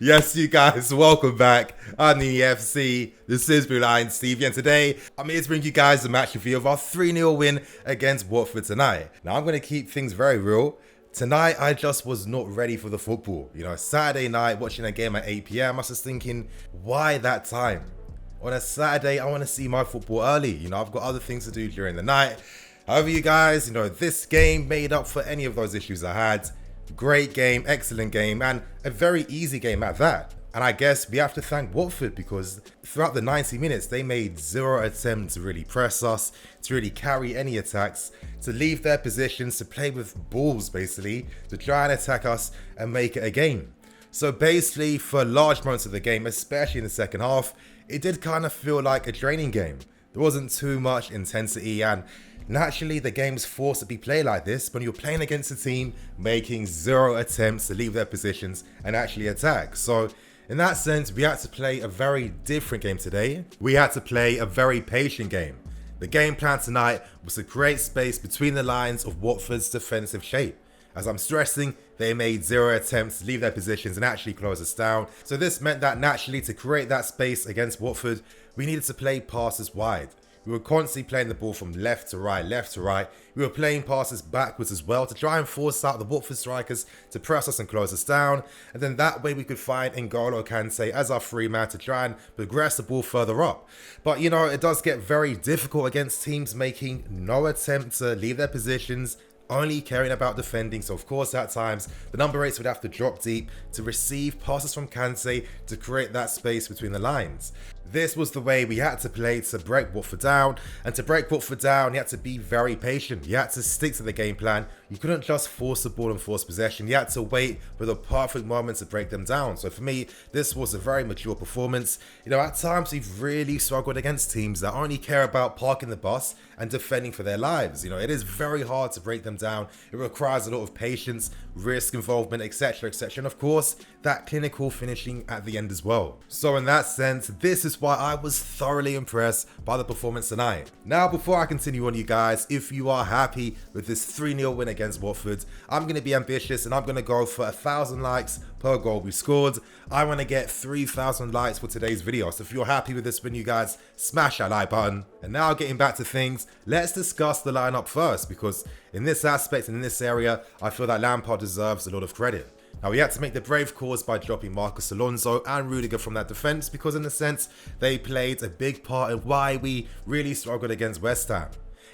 Yes, you guys, welcome back. I'm the EFC. This is Blue Line Stevie, and today I'm here to bring you guys a match review of our 3-0 win against Watford tonight. Now, I'm going to keep things very real. Tonight, I just was not ready for the football. Saturday night, watching a game at 8 p.m., I was just thinking, why that time? On a Saturday, I want to see my football early. I've got other things to do during the night. However, you guys, this game made up for any of those issues I had. Great game, excellent game, and a very easy game at that. And I guess we have to thank Watford because throughout the 90 minutes, they made zero attempt to really press us, to really carry any attacks, to leave their positions, to play with balls basically, to try and attack us and make it a game. So basically, for large moments of the game, especially in the second half, it did kind of feel like a training game. There wasn't too much intensity, and naturally the game's forced to be played like this when you're playing against a team making zero attempts to leave their positions and actually attack. So in that sense, we had to play a very different game today. We had to play a very patient game. The game plan tonight was to create space between the lines of Watford's defensive shape. As I'm stressing, they made zero attempts to leave their positions and actually close us down. So this meant that naturally, to create that space against Watford, we needed to play passes wide. We were constantly playing the ball from left to right, left to right. We were playing passes backwards as well to try and force out the Watford strikers to press us and close us down. And then that way we could find N'Golo Kante as our free man to try and progress the ball further up. But it does get very difficult against teams making no attempt to leave their positions, only caring about defending. So of course at times the number 8s would have to drop deep to receive passes from Kante to create that space between the lines. This was the way we had to play to break Watford down, and to break Watford down you had to be very patient. You had to stick to the game plan. You couldn't just force the ball and force possession. You had to wait for the perfect moment to break them down. So for me, this was a very mature performance. At times we've really struggled against teams that only care about parking the bus and defending for their lives. It is very hard to break them down. It requires a lot of patience, risk involvement, etc, etc, and of course that clinical finishing at the end as well. So in that sense, this is why I was thoroughly impressed by the performance tonight. Now, before I continue on, you guys, if you are happy with this 3-0 win against Watford, I'm going to be ambitious and I'm going to go for 1,000 likes per goal we scored. I want to get 3,000 likes for today's video. So if you're happy with this win, you guys, smash that like button. And now getting back to things, let's discuss the lineup first, because in this aspect and in this area, I feel that Lampard deserves a lot of credit. Now, we had to make the brave calls by dropping Marcus Alonso and Rudiger from that defence because in a sense, they played a big part in why we really struggled against West Ham.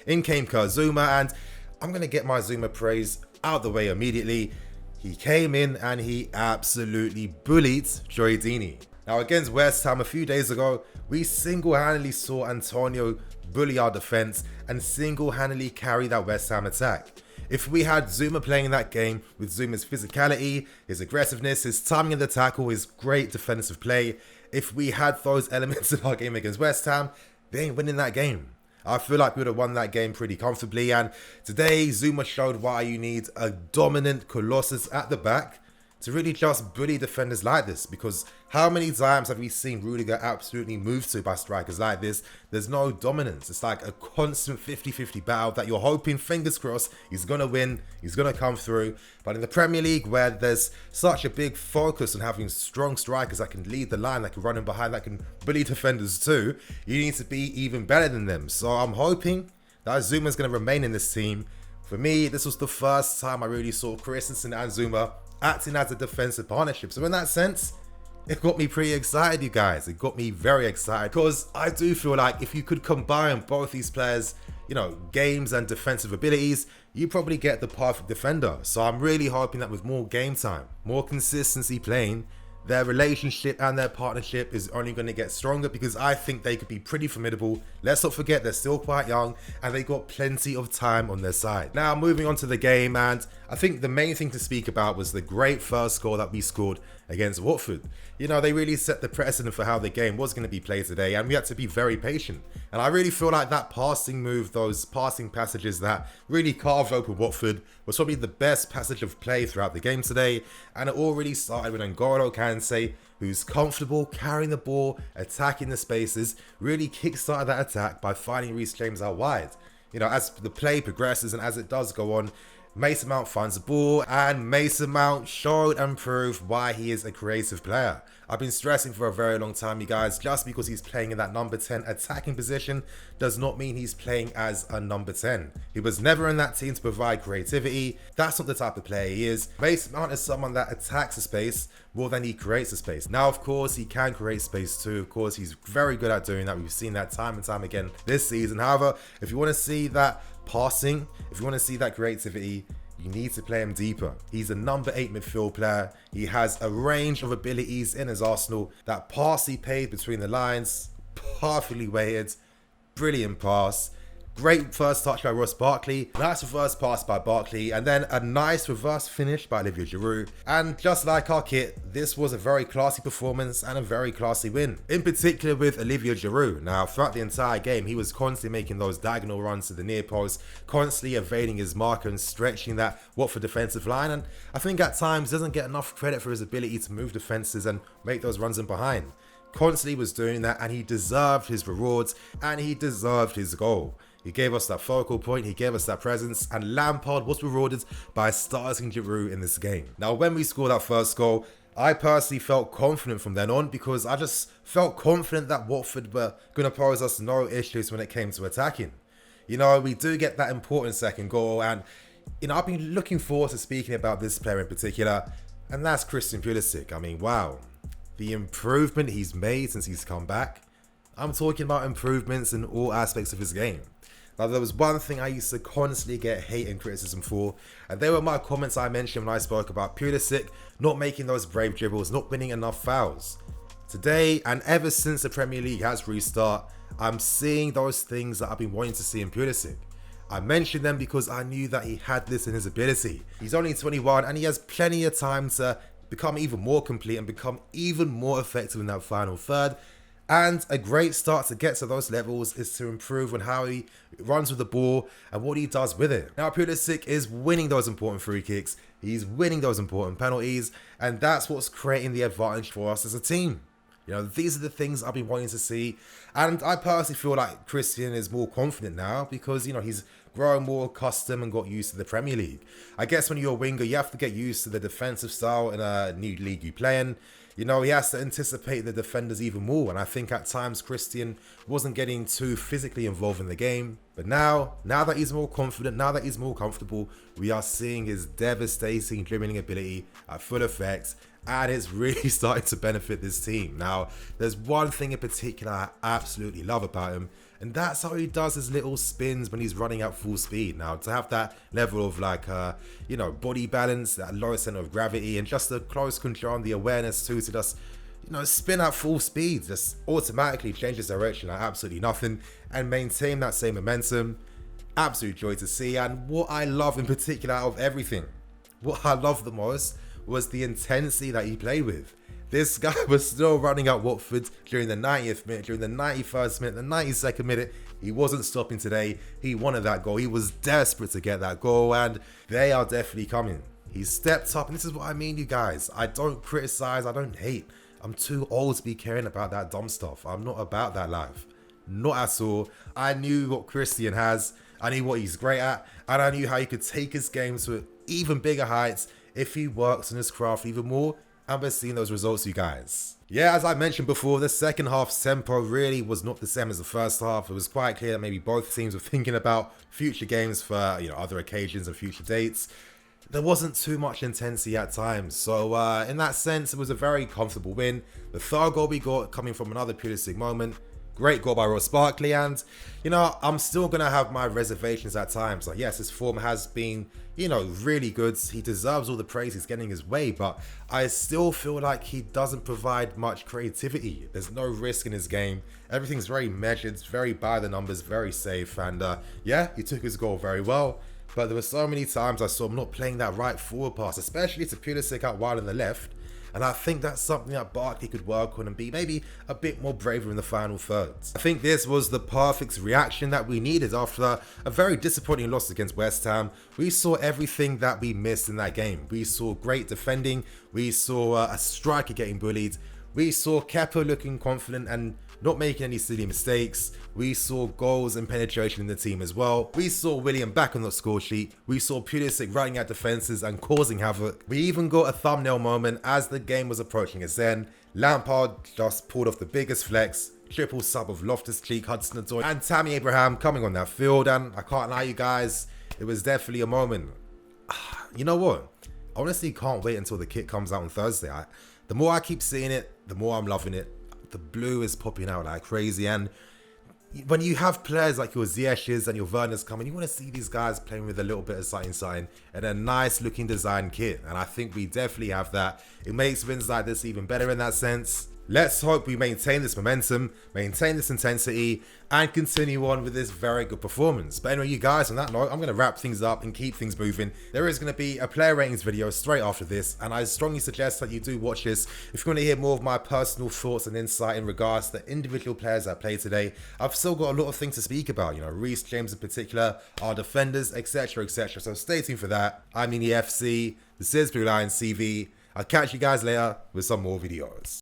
In came Kurt Zouma, and I'm going to get my Zouma praise out the way immediately. He came in and he absolutely bullied Joy Deeney. Now, against West Ham a few days ago, we single-handedly saw Antonio bully our defence and single-handedly carry that West Ham attack. If we had Zouma playing in that game with Zouma's physicality, his aggressiveness, his timing of the tackle, his great defensive play, if we had those elements in our game against West Ham, they ain't winning that game. I feel like we would have won that game pretty comfortably, and today Zouma showed why you need a dominant colossus at the back to really just bully defenders like this, because how many times have we seen Rudiger absolutely moved to by strikers like this? There's no dominance. It's like a constant 50-50 battle that you're hoping, fingers crossed, he's going to win, he's going to come through. But in the Premier League, where there's such a big focus on having strong strikers that can lead the line, that can run in behind, that can bully defenders too, you need to be even better than them. So I'm hoping that Zouma's going to remain in this team. For me, this was the first time I really saw Christensen and Zouma acting as a defensive partnership. So in that sense, it got me pretty excited, you guys. It got me very excited because I do feel like if you could combine both these players, games and defensive abilities, you probably get the perfect defender. So I'm really hoping that with more game time, more consistency playing, their relationship and their partnership is only going to get stronger, because I think they could be pretty formidable. Let's not forget they're still quite young and they got plenty of time on their side. Now moving on to the game, and I think the main thing to speak about was the great first goal that we scored against Watford. They really set the precedent for how the game was going to be played today, and we had to be very patient. And I really feel like that passing move, those passing passages that really carved open Watford, was probably the best passage of play throughout the game today. And it all really started with N'Golo Kante, who's comfortable carrying the ball, attacking the spaces, really kickstarted that attack by finding Reece James out wide. As the play progresses and as it does go on, Mason Mount finds the ball, and Mason Mount showed and proved why he is a creative player. I've been stressing for a very long time, you guys, just because he's playing in that number 10 attacking position does not mean he's playing as a number 10. He was never in that team to provide creativity. That's not the type of player he is. Mason Mount is someone that attacks a space more than he creates a space. Now, of course, he can create space too. Of course, he's very good at doing that. We've seen that time and time again this season. However, if you want to see that passing, if you want to see that creativity, you need to play him deeper. He's a number 8 midfield player. He has a range of abilities in his arsenal. That pass he played between the lines, perfectly weighted, brilliant pass. Great first touch by Ross Barkley, nice reverse pass by Barkley, and then a nice reverse finish by Olivier Giroud. And just like our kit, this was a very classy performance and a very classy win. In particular with Olivier Giroud. Now, throughout the entire game, he was constantly making those diagonal runs to the near post, constantly evading his marker and stretching that Watford defensive line. And I think at times doesn't get enough credit for his ability to move defenses and make those runs in behind. Constantly was doing that, and he deserved his rewards and he deserved his goal. He gave us that focal point, he gave us that presence, and Lampard was rewarded by starting Giroud in this game. Now, when we scored that first goal, I personally felt confident from then on because I just felt confident that Watford were going to pose us no issues when it came to attacking. You know, we do get that important second goal, and, you know, I've been looking forward to speaking about this player in particular, and that's Christian Pulisic. I mean, wow. The improvement he's made since he's come back. I'm talking about improvements in all aspects of his game. Now, there was one thing I used to constantly get hate and criticism for, and they were my comments I mentioned when I spoke about Pulisic not making those brave dribbles, not winning enough fouls. Today, and ever since the Premier League has restarted, I'm seeing those things that I've been wanting to see in Pulisic. I mentioned them because I knew that he had this in his ability. He's only 21 and he has plenty of time to become even more complete and become even more effective in that final third. And a great start to get to those levels is to improve on how he runs with the ball and what he does with it. Now, Pulisic is winning those important free kicks. He's winning those important penalties. And that's what's creating the advantage for us as a team. You know, these are the things I've been wanting to see. And I personally feel like Christian is more confident now because, you know, he's grown more accustomed and got used to the Premier League. I guess when you're a winger, you have to get used to the defensive style in a new league you play in. You know, he has to anticipate the defenders even more. And I think at times Christian wasn't getting too physically involved in the game. But now that he's more confident, now that he's more comfortable, we are seeing his devastating dribbling ability at full effect. And it's really starting to benefit this team. Now, there's one thing in particular I absolutely love about him, and that's how he does his little spins when he's running at full speed. Now, to have that level of you know, body balance, that lower center of gravity, and just the close control and the awareness too to just, you know, spin at full speed, just automatically change his direction like absolutely nothing and maintain that same momentum. Absolute joy to see. And what I love in particular out of everything, what I love the most was the intensity that he played with. This guy was still running at Watford during the 90th minute, during the 91st minute, the 92nd minute. He wasn't stopping today. He wanted that goal. He was desperate to get that goal, and they are definitely coming. He stepped up, and this is what I mean, you guys. I don't criticize, I don't hate. I'm too old to be caring about that dumb stuff. I'm not about that life. Not at all. I knew what Christian has. I knew what he's great at, and I knew how he could take his game to even bigger heights if he works on his craft even more, and we're seeing those results, you guys. Yeah, as I mentioned before, the second half's tempo really was not the same as the first half. It was quite clear that maybe both teams were thinking about future games for, you know, other occasions and future dates. There wasn't too much intensity at times, so in that sense, it was a very comfortable win. The third goal we got coming from another Pulisic moment. Great goal by Ross Barkley, and, you know, I'm still going to have my reservations at times. Like, yes, his form has been, you know, really good. He deserves all the praise he's getting his way, but I still feel like he doesn't provide much creativity. There's no risk in his game. Everything's very measured, very by the numbers, very safe, and yeah, he took his goal very well. But there were so many times I saw him not playing that right forward pass, especially to Pulisic out wide on the left. And I think that's something that Barkley could work on and be maybe a bit more braver in the final thirds. I think this was the perfect reaction that we needed after a very disappointing loss against West Ham. We saw everything that we missed in that game. We saw great defending. We saw a striker getting bullied. We saw Kepa looking confident and not making any silly mistakes. We saw goals and penetration in the team as well. We saw William back on the score sheet. We saw Pulisic running at defenses and causing havoc. We even got a thumbnail moment as the game was approaching its end. Lampard just pulled off the biggest flex. Triple sub of Loftus-Cheek, Hudson-Odoi and Tammy Abraham coming on that field, and I can't lie you guys, it was definitely a moment. You know what? I honestly can't wait until the kit comes out on Thursday. The more I keep seeing it, the more I'm loving it. The blue is popping out like crazy, and when you have players like your Ziyech's and your Werner's coming, you want to see these guys playing with a little bit of something and a nice looking design kit, and I think we definitely have that. It makes wins like this even better in that sense. Let's hope we maintain this momentum, maintain this intensity, and continue on with this very good performance. But anyway, you guys, on that note, I'm going to wrap things up and keep things moving. There is going to be a player ratings video straight after this, and I strongly suggest that you do watch this if you want to hear more of my personal thoughts and insight in regards to the individual players that played today. I've still got a lot of things to speak about, you know, Reece James in particular, our defenders, etc, etc. So stay tuned for that. I'm in the FC, the Salisbury Lions CV. I'll catch you guys later with some more videos.